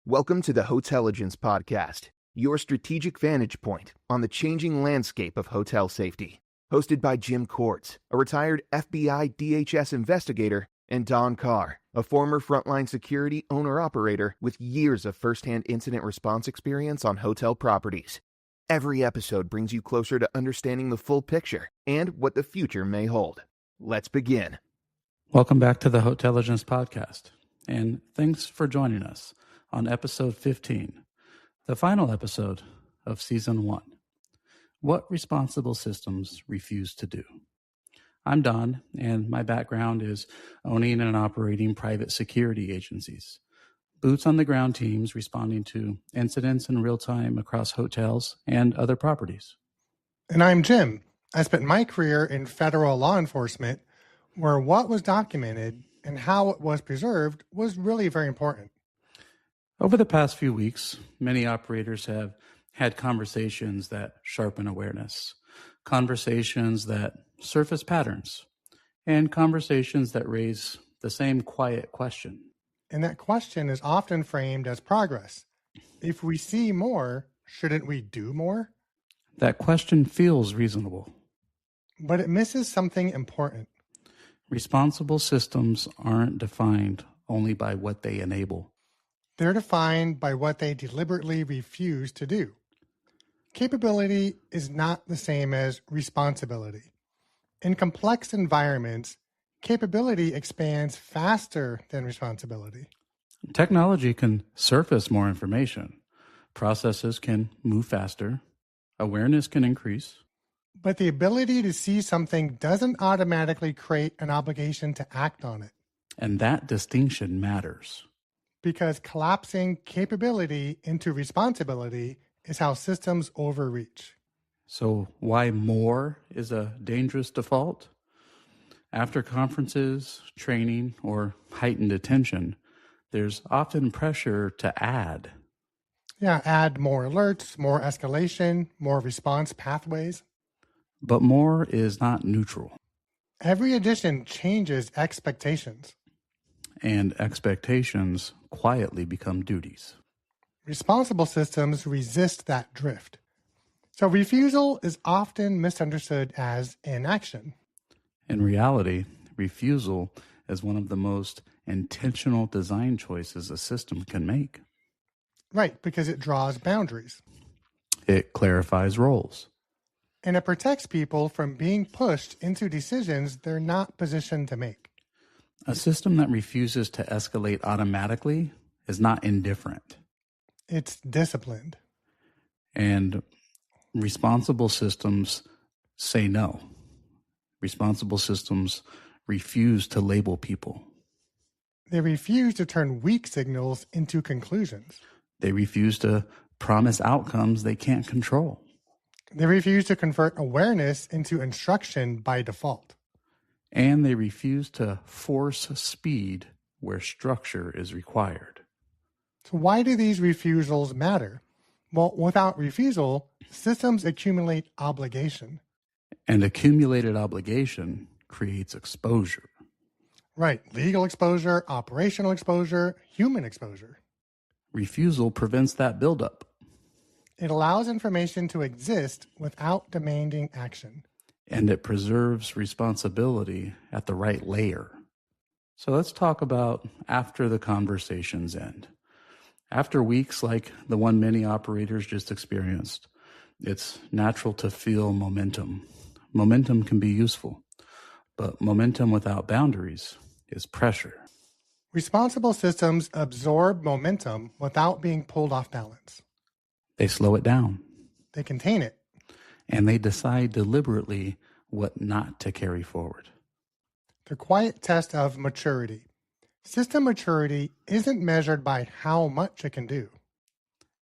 Welcome to the Hotelligence Podcast, your strategic vantage point on the changing landscape of hotel safety. Hosted by Jim Kortz, a retired FBI DHS investigator, and Don Carr, a former frontline security owner-operator with years of first-hand incident response experience on hotel properties. Every episode brings you closer to understanding the full picture and what the future may hold. Let's begin. Welcome back to the Hotelligence Podcast, and thanks for joining us on episode 15, the final episode of season 1. What responsible systems refuse to do. I'm Don, and my background is owning and operating private security agencies, boots on the ground teams responding to incidents in real time across hotels and other properties. And I'm Jim. I spent my career in federal law enforcement, where what was documented and how it was preserved was really very important. Over the past few weeks, many operators have had conversations that sharpen awareness, conversations that surface patterns, and conversations that raise the same quiet question. And that question is often framed as progress. If we see more, shouldn't we do more? That question feels reasonable. But it misses something important. Responsible systems aren't defined only by what they enable. They're defined by what they deliberately refuse to do. Capability is not the same as responsibility. In complex environments, capability expands faster than responsibility. Technology can surface more information. Processes can move faster. Awareness can increase. But the ability to see something doesn't automatically create an obligation to act on it. And that distinction matters. Because collapsing capability into responsibility is how systems overreach. So why more is a dangerous default? After conferences, training, or heightened attention, there's often pressure to add. Add more alerts, more escalation, more response pathways. But more is not neutral. Every addition changes expectations. And expectations quietly become duties. Responsible systems resist that drift. So refusal is often misunderstood as inaction. In reality, refusal is one of the most intentional design choices a system can make. Right, because it draws boundaries. It clarifies roles. And it protects people from being pushed into decisions they're not positioned to make. A system that refuses to escalate automatically is not indifferent. It's disciplined. And responsible systems say no. Responsible systems refuse to label people. They refuse to turn weak signals into conclusions. They refuse to promise outcomes they can't control. They refuse to convert awareness into instruction by default. And they refuse to force speed where structure is required. So why do these refusals matter? Well, without refusal, systems accumulate obligation. And accumulated obligation creates exposure. Right. Legal exposure, operational exposure, human exposure. Refusal prevents that buildup. It allows information to exist without demanding action. And it preserves responsibility at the right layer. So let's talk about after the conversations end. After weeks like the one many operators just experienced, it's natural to feel momentum. Momentum can be useful, but momentum without boundaries is pressure. Responsible systems absorb momentum without being pulled off balance. They slow it down. They contain it. And they decide deliberately what not to carry forward. The quiet test of maturity. System maturity isn't measured by how much it can do.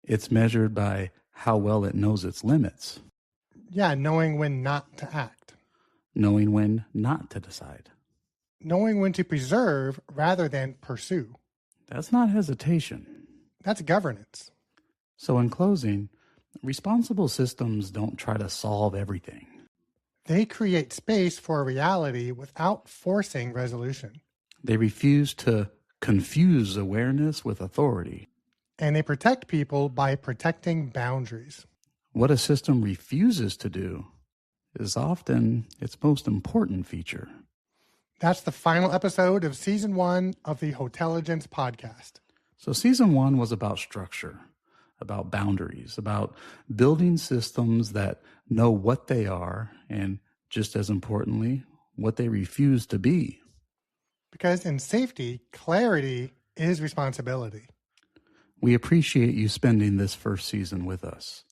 It's measured by how well it knows its limits. Knowing when not to act. Knowing when not to decide. Knowing when to preserve rather than pursue. That's not hesitation. That's governance. So in closing, responsible systems don't try to solve everything. They create space for reality without forcing resolution. They refuse to confuse awareness with authority. and they protect people by protecting boundaries. What a system refuses to do is often its most important feature. That's the final episode of Season 1 of the Hotelligence Podcast. So Season 1 was about structure, about boundaries, about building systems that know what they are and, just as importantly, what they refuse to be. Because in safety, clarity is responsibility. We appreciate you spending this first season with us.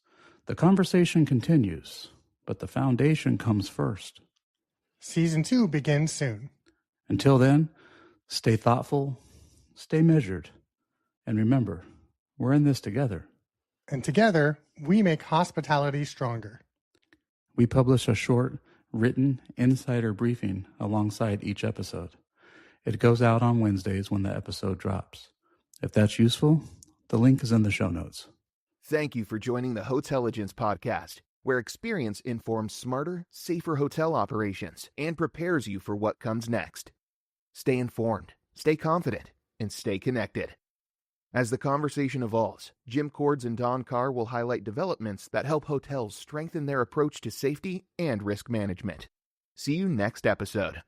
The conversation continues, but the foundation comes first. Season 2 begins soon. Until then, stay thoughtful, stay measured, and remember, we're in this together. And together, we make hospitality stronger. We publish a short, written insider briefing alongside each episode. It goes out on Wednesdays when the episode drops. If that's useful, the link is in the show notes. Thank you for joining the Hotelligence Podcast, where experience informs smarter, safer hotel operations and prepares you for what comes next. Stay informed, stay confident, and stay connected. As the conversation evolves, Jim Cords and Don Carr will highlight developments that help hotels strengthen their approach to safety and risk management. See you next episode.